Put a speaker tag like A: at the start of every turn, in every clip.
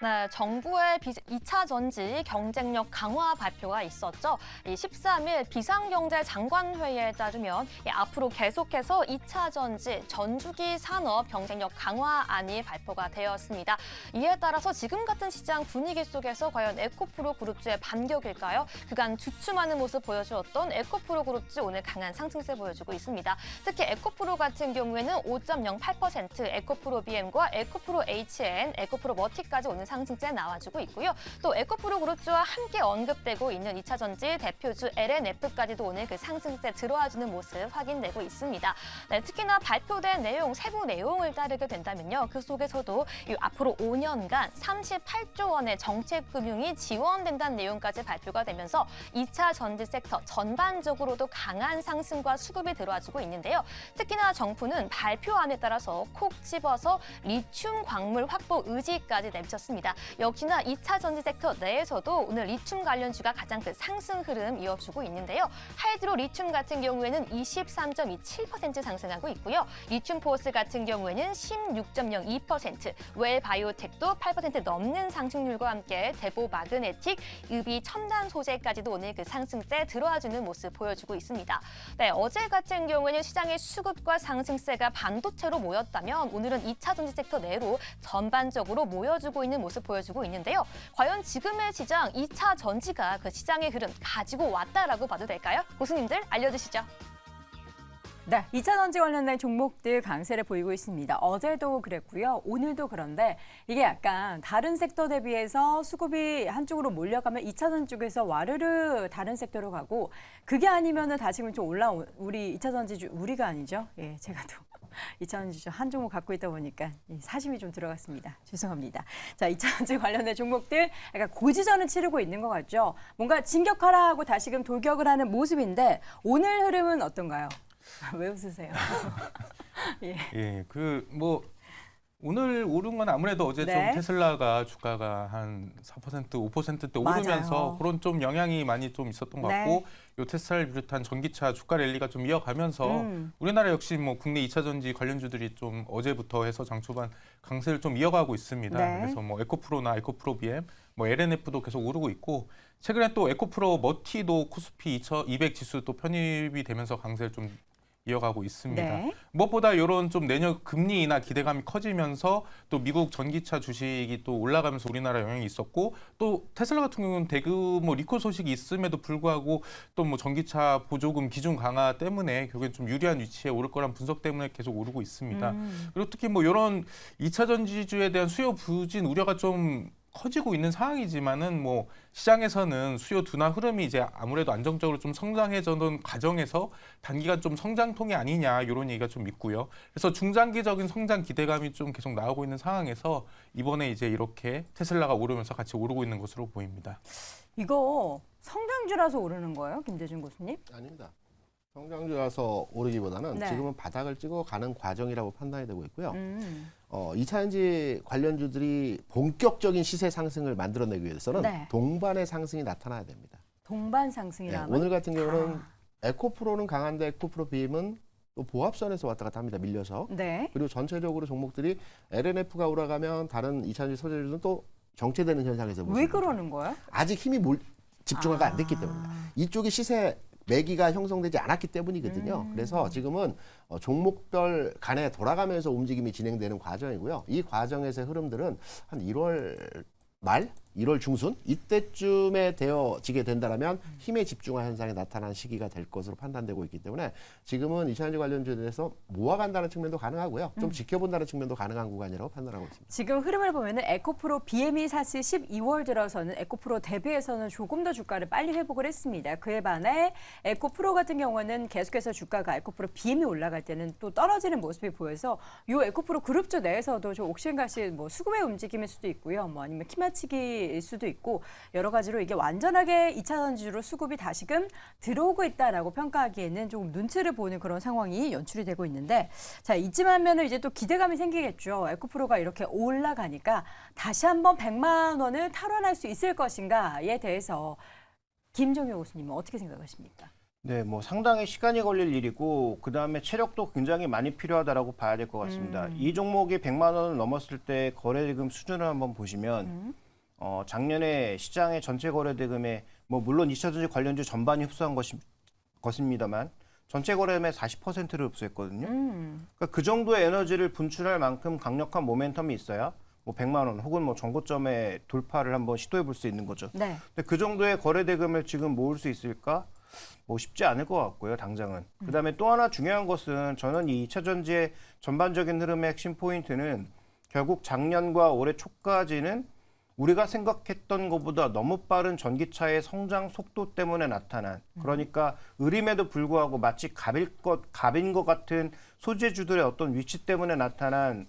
A: 네, 정부의 2차 전지 경쟁력 강화 발표가 있었죠. 13일 비상경제장관회의에 따르면 앞으로 계속해서 2차 전지 전주기 산업 경쟁력 강화안이 발표가 되었습니다. 이에 따라서 지금 같은 시장 분위기 속에서 과연 에코프로 그룹주의 반격일까요? 그간 주춤하는 모습 보여주었던 에코프로 그룹주 오늘 강한 상승세 보여주고 있습니다. 특히 에코프로 같은 경우에는 5.08%, 에코프로 BM과 에코프로 HN, 에코프로 머티까지 오늘 상승세 나와주고 있고요. 또 에코프로 그룹주와 함께 언급되고 있는 2차 전지 대표주 LNF까지도 오늘 그 상승세 들어와주는 모습 확인되고 있습니다. 네, 특히나 발표된 내용, 세부 내용을 따르게 된다면요. 그 속에서도 이 앞으로 5년간 38조 원의 정책 금융이 지원된다는 내용까지 발표가 되면서 2차 전지 섹터 전반적으로도 강한 상승과 수급이 들어와주고 있는데요. 특히나 정부는 발표안에 따라서 콕 집어서 리튬 광물 확보 의지까지 내비쳤습니다. 역시나 2차 전지 섹터 내에서도 오늘 리튬 관련주가 가장 큰 상승 흐름 이어주고 있는데요. 하이드로 리튬 같은 경우에는 23.27% 상승하고 있고요. 리튬 포스 같은 경우에는 16.02%, 웰 바이오텍도 8% 넘는 상승률과 함께 대보 마그네틱, 의비 첨단 소재까지도 오늘 그 상승세 들어와주는 모습 보여주고 있습니다. 네, 어제 같은 경우에는 시장의 수급과 상승세가 반도체로 모였다면 오늘은 2차 전지 섹터 내로 전반적으로 모여주고 있는 모습 보여주고 있는데요. 과연 지금의 시장 2차 전지가 그 시장의 흐름 가지고 왔다라고 봐도 될까요? 고수님들 알려주시죠.
B: 네, 2차 전지 관련된 종목들 강세를 보이고 있습니다. 어제도 그랬고요. 오늘도 그런데 이게 약간 다른 섹터 대비해서 수급이 한쪽으로 몰려가면 2차 전지 쪽에서 와르르 다른 섹터로 가고 그게 아니면은 다시금 좀 올라온 우리 2차 전지주 우리가 아니죠. 예, 제가 또 2차 전지주 한 종목 갖고 있다 보니까 사심이 좀 들어갔습니다. 죄송합니다. 자, 2차 전지 관련된 종목들 약간 고지전을 치르고 있는 것 같죠. 뭔가 진격하라 하고 다시금 돌격을 하는 모습인데 오늘 흐름은 어떤가요? 왜 웃으세요?
C: 예, 오늘 오른 건 아무래도 어제
B: 네.
C: 좀 테슬라가 주가가 한 4%, 5%대 오르면서
B: 맞아요.
C: 그런 좀 영향이 많이 좀 있었던 것
B: 네.
C: 같고 요 테슬라를 비롯한 전기차 주가 랠리가 좀 이어가면서 우리나라 역시 뭐 국내 2차 전지 관련주들이 좀 어제부터 해서 장 초반 강세를 좀 이어가고 있습니다.
B: 네.
C: 그래서 뭐 에코프로나 에코프로 BM, 뭐 LNF도 계속 오르고 있고 최근에 또 에코프로 머티도 코스피 200 지수 또 편입이 되면서 강세를 좀 이어가고 있습니다.
B: 네.
C: 무엇보다 이런 좀 내년 금리 인하 기대감이 커지면서 또 미국 전기차 주식이 또 올라가면서 우리나라 영향이 있었고 또 테슬라 같은 경우는 대규모 리콜 소식이 있음에도 불구하고 또 뭐 전기차 보조금 기준 강화 때문에 결국엔 좀 유리한 위치에 오를 거란 분석 때문에 계속 오르고 있습니다. 그리고 특히 뭐 이런 2차 전지주에 대한 수요 부진 우려가 좀 커지고 있는 상황이지만은 뭐 시장에서는 수요 둔화 흐름이 이제 아무래도 안정적으로 좀 성장해져는 과정에서 단기간 좀 성장통이 아니냐 이런 얘기가 좀 있고요. 그래서 중장기적인 성장 기대감이 좀 계속 나오고 있는 상황에서 이번에 이제 이렇게 테슬라가 오르면서 같이 오르고 있는 것으로 보입니다.
B: 이거 성장주라서 오르는 거예요, 김대중 교수님?
D: 아닙니다. 성장주라서 오르기보다는
B: 네.
D: 지금은 바닥을 찍어 가는 과정이라고 판단이 되고 있고요. 2차 전지 관련주들이 본격적인 시세 상승을 만들어내기 위해서는
B: 네.
D: 동반의 상승이 나타나야 됩니다.
B: 동반
D: 네,
B: 상승이라면
D: 오늘 같은 경우는 에코프로는 강한데 에코프로 BM은 또 보합선에서 왔다 갔다 합니다. 밀려서.
B: 네.
D: 그리고 전체적으로 종목들이 LNF가 올라가면 다른 2차 전지 소재주는 또 정체되는 현상에서
B: 왜 그러는 거예요?
D: 아직 힘이 집중화가 안 됐기 때문입니다. 이쪽이 시세 매기가 형성되지 않았기 때문이거든요. 그래서 지금은 종목별 간에 돌아가면서 움직임이 진행되는 과정이고요. 이 과정에서의 흐름들은 한 1월 말, 1월 중순 이때쯤에 되어지게 된다면 힘의 집중화 현상이 나타나는 시기가 될 것으로 판단되고 있기 때문에 지금은 2차 전지 관련주에 대해서 모아간다는 측면도 가능하고요. 좀 지켜본다는 측면도 가능한 구간이라고 판단하고 있습니다.
B: 지금 흐름을 보면은 에코프로 BM이 사실 12월 들어서는 에코프로 대비해서는 조금 더 주가를 빨리 회복을 했습니다. 그에 반해 에코프로 같은 경우는 계속해서 주가가 에코프로 BM이 올라갈 때는 또 떨어지는 모습이 보여서 이 에코프로 그룹주 내에서도 좀 옥신각신 뭐 수급의 움직임일 수도 있고요. 뭐 아니면 키맞추기일 수도 있고 여러 가지로 이게 완전하게 2차 전지로 수급이 다시금 들어오고 있다라고 평가하기에는 조금 눈치를 보는 그런 상황이 연출이 되고 있는데 자 이쯤 하면은 이제 또 기대감이 생기겠죠. 에코프로가 이렇게 올라가니까 다시 한번 100만 원을 탈환할 수 있을 것인가에 대해서 김종효 교수님은 어떻게 생각하십니까?
E: 네, 뭐 상당히 시간이 걸릴 일이고 그다음에 체력도 굉장히 많이 필요하다라고 봐야 될 것 같습니다. 이 종목이 100만 원을 넘었을 때 거래대금 수준을 한번 보시면 작년에 시장의 전체 거래대금에 뭐 물론 2차전지 관련주 전반이 흡수한 것입니다만 전체 거래금의 40%를 흡수했거든요. 그러니까 그 정도의 에너지를 분출할 만큼 강력한 모멘텀이 있어야 뭐 100만 원 혹은 뭐 전고점의 돌파를 한번 시도해 볼 수 있는 거죠.
B: 네.
E: 근데 그 정도의 거래대금을 지금 모을 수 있을까? 뭐 쉽지 않을 것 같고요, 당장은. 그다음에 또 하나 중요한 것은 저는 이 2차 전지의 전반적인 흐름의 핵심 포인트는 결국 작년과 올해 초까지는 우리가 생각했던 것보다 너무 빠른 전기차의 성장 속도 때문에 나타난, 그러니까 의림에도 불구하고 마치 갑인 것 같은 소재주들의 어떤 위치 때문에 나타난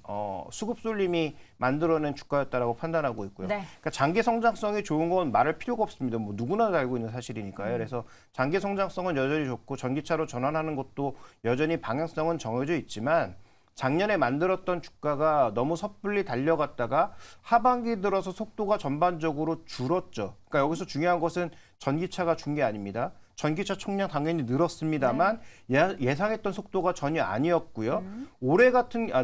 E: 수급 쏠림이 만들어낸 주가였다라고 판단하고 있고요.
B: 네.
E: 그러니까 장기 성장성이 좋은 건 말할 필요가 없습니다. 뭐 누구나 다 알고 있는 사실이니까요. 그래서 장기 성장성은 여전히 좋고 전기차로 전환하는 것도 여전히 방향성은 정해져 있지만 작년에 만들었던 주가가 너무 섣불리 달려갔다가 하반기 들어서 속도가 전반적으로 줄었죠. 그러니까 여기서 중요한 것은 전기차가 준 게 아닙니다. 전기차 총량 당연히 늘었습니다만 예상했던 속도가 전혀 아니었고요.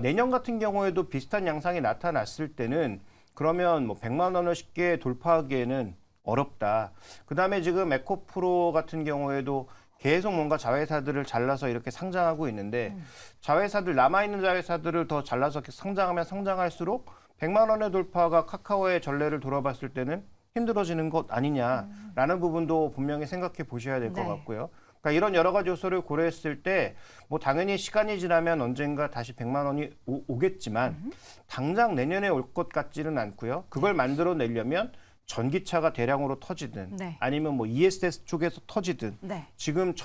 E: 내년 같은 경우에도 비슷한 양상이 나타났을 때는 그러면 뭐 100만 원을 쉽게 돌파하기에는 어렵다. 그다음에 지금 에코프로 같은 경우에도 계속 뭔가 자회사들을 잘라서 이렇게 상장하고 있는데 자회사들 남아있는 자회사들을 더 잘라서 상장하면 상장할수록 100만 원의 돌파가 카카오의 전례를 돌아봤을 때는 힘들어지는 것 아니냐라는 부분도 분명히 생각해 보셔야 될 것
B: 네.
E: 같고요. 그러니까 이런 여러 가지 요소를 고려했을 때 뭐 당연히 시간이 지나면 언젠가 다시 100만 원이 오겠지만 당장 내년에 올 것 같지는 않고요. 그걸 만들어내려면 전기차가 대량으로 터지든
B: 네.
E: 아니면 뭐 ESS 쪽에서 터지든
B: 네.
E: 지금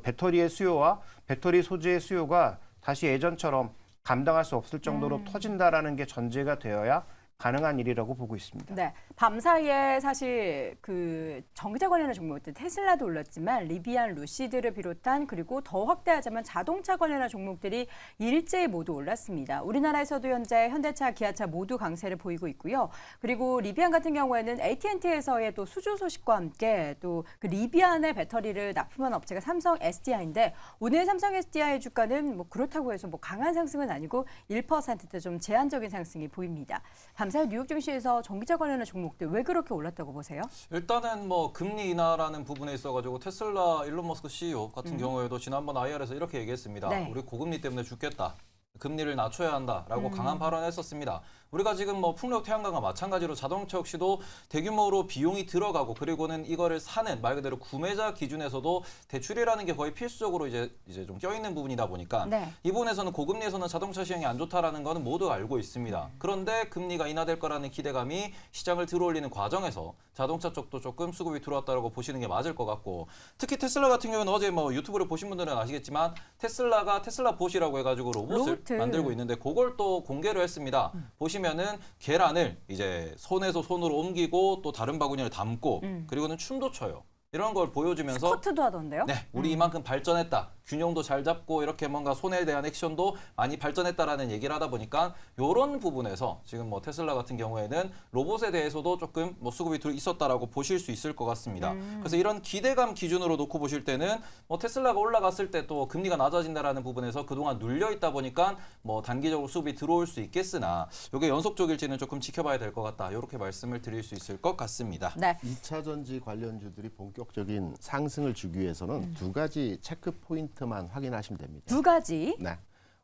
E: 배터리의 수요와 배터리 소재의 수요가 다시 예전처럼 감당할 수 없을 정도로 터진다라는 게 전제가 되어야 가능한 일이라고 보고 있습니다.
B: 네, 밤사이에 사실 그 전기차 관련한 종목들 테슬라도 올랐지만 리비안, 루시드를 비롯한 그리고 더 확대하자면 자동차 관련한 종목들이 일제히 모두 올랐습니다. 우리나라에서도 현재 현대차, 기아차 모두 강세를 보이고 있고요. 그리고 리비안 같은 경우에는 AT&T에서의 또 수주 소식과 함께 또 그 리비안의 배터리를 납품한 업체가 삼성 SDI인데 오늘 삼성 SDI 주가는 뭐 그렇다고 해서 뭐 강한 상승은 아니고 1%대 좀 제한적인 상승이 보입니다. 밤사이 뉴욕 증시에서 전기차 관련한 종목들 왜 그렇게 올랐다고 보세요?
F: 일단은 뭐 금리 인하라는 부분에 있어가지고 테슬라 일론 머스크 CEO 같은 경우에도 지난번 IR에서 이렇게 얘기했습니다.
B: 네.
F: 우리 고금리 때문에 죽겠다. 금리를 낮춰야 한다라고 강한 발언을 했었습니다. 우리가 지금 뭐 풍력 태양광과 마찬가지로 자동차 역시도 대규모로 비용이 들어가고 그리고는 이거를 사는 말 그대로 구매자 기준에서도 대출이라는 게 거의 필수적으로 이제 좀 껴있는 부분이다 보니까
B: 네.
F: 이 부분에서는 고금리에서는 자동차 시장이 안 좋다라는 거는 모두 알고 있습니다. 그런데 금리가 인하될 거라는 기대감이 시장을 들어올리는 과정에서 자동차 쪽도 조금 수급이 들어왔다고 보시는 게 맞을 것 같고 특히 테슬라 같은 경우는 어제 뭐 유튜브를 보신 분들은 아시겠지만 테슬라가 테슬라 봇이라고 해가지고 로봇을 만들고 있는데 그걸 또 공개를 했습니다. 보시면은 계란을 이제 손에서 손으로 옮기고 또 다른 바구니를 담고 그리고는 춤도 춰요. 이런 걸 보여주면서
B: 스쿼트도 하던데요?
F: 네, 우리 이만큼 발전했다. 균형도 잘 잡고 이렇게 뭔가 손에 대한 액션도 많이 발전했다라는 얘기를 하다 보니까 이런 부분에서 지금 뭐 테슬라 같은 경우에는 로봇에 대해서도 조금 뭐 수급이 있었다라고 보실 수 있을 것 같습니다. 그래서 이런 기대감 기준으로 놓고 보실 때는 뭐 테슬라가 올라갔을 때 또 금리가 낮아진다라는 부분에서 그동안 눌려 있다 보니까 뭐 단기적으로 수급이 들어올 수 있겠으나 이게 연속적일지는 조금 지켜봐야 될 것 같다. 이렇게 말씀을 드릴 수 있을 것 같습니다.
B: 네.
D: 2차 전지 관련주들이 본격적인 상승을 주기 위해서는 두 가지 체크 포인트만 확인하시면 됩니다.
B: 두 가지.
D: 네.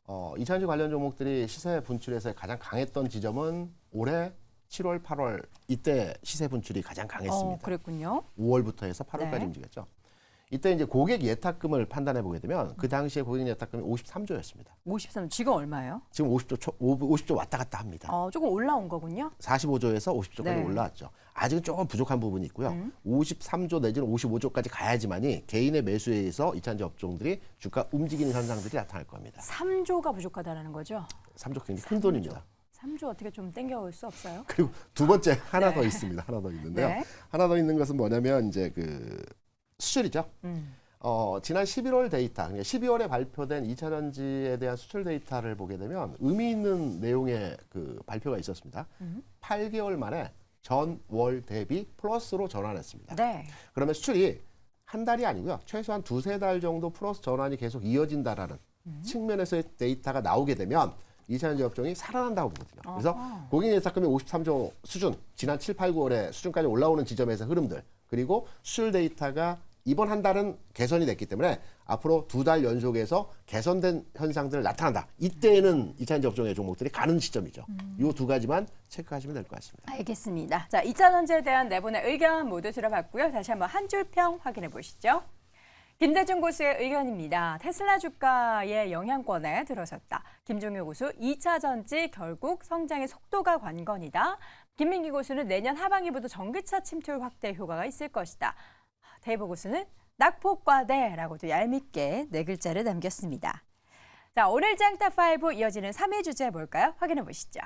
D: 2차 전지 관련 종목들이 시세 분출에서 가장 강했던 지점은 올해 7월, 8월 이때 시세 분출이 가장 강했습니다.
B: 그랬군요.
D: 5월부터 해서 8월까지
B: 네.
D: 움직였죠. 이때 이제 고객 예탁금을 판단해 보게 되면 그 당시에 고객 예탁금이 53조였습니다.
B: 53. 지금 얼마예요?
D: 지금 50조 왔다 갔다 합니다.
B: 조금 올라온 거군요.
D: 45조에서 50조까지
B: 네.
D: 올라왔죠. 아직은 조금 부족한 부분이 있고요. 53조 내지는 55조까지 가야지만이 개인의 매수에 의해서 이차전지 업종들이 주가 움직이는 현상들이 나타날 겁니다.
B: 3조가 부족하다라는 거죠.
D: 3조 굉장히 큰 돈입니다.
B: 3조 어떻게 좀 땡겨올 수 없어요?
D: 그리고 두 번째 하나 더 있습니다. 하나 더 있는데요.
B: 네.
D: 하나 더 있는 것은 뭐냐면 이제 그 수출이죠. 지난 11월 데이터, 그러니까 12월에 발표된 2차 전지에 대한 수출 데이터를 보게 되면 의미 있는 내용의 그 발표가 있었습니다. 8개월 만에 전월 대비 플러스로 전환했습니다.
B: 네.
D: 그러면 수출이 한 달이 아니고요. 최소한 2-3달 정도 플러스 전환이 계속 이어진다라는 측면에서의 데이터가 나오게 되면 2차전지 업종이 살아난다고 보거든요. 그래서 고객 예탁금이 53조 수준, 지난 7, 8, 9월에 수준까지 올라오는 지점에서 흐름들, 그리고 수출 데이터가 이번 한 달은 개선이 됐기 때문에 앞으로 2달 연속해서 개선된 현상들 나타난다. 이때는 2차전지 업종의 종목들이 가는 시점이죠. 이 두 가지만 체크하시면 될 것 같습니다.
B: 알겠습니다. 자, 2차전지에 대한 네 분의 의견 모두 들어봤고요. 다시 한번 한 줄 평 확인해 보시죠. 김대중 고수의 의견입니다. 테슬라 주가의 영향권에 들어섰다. 김종효 고수, 2차 전지 결국 성장의 속도가 관건이다. 김민기 고수는 내년 하반기부터 전기차 침투 확대 효과가 있을 것이다. 데이브 고수는 낙폭과대라고도 얄밉게 네 글자를 남겼습니다. 자, 오늘 짱탑5 이어지는 3위 주제 뭘까요? 확인해 보시죠.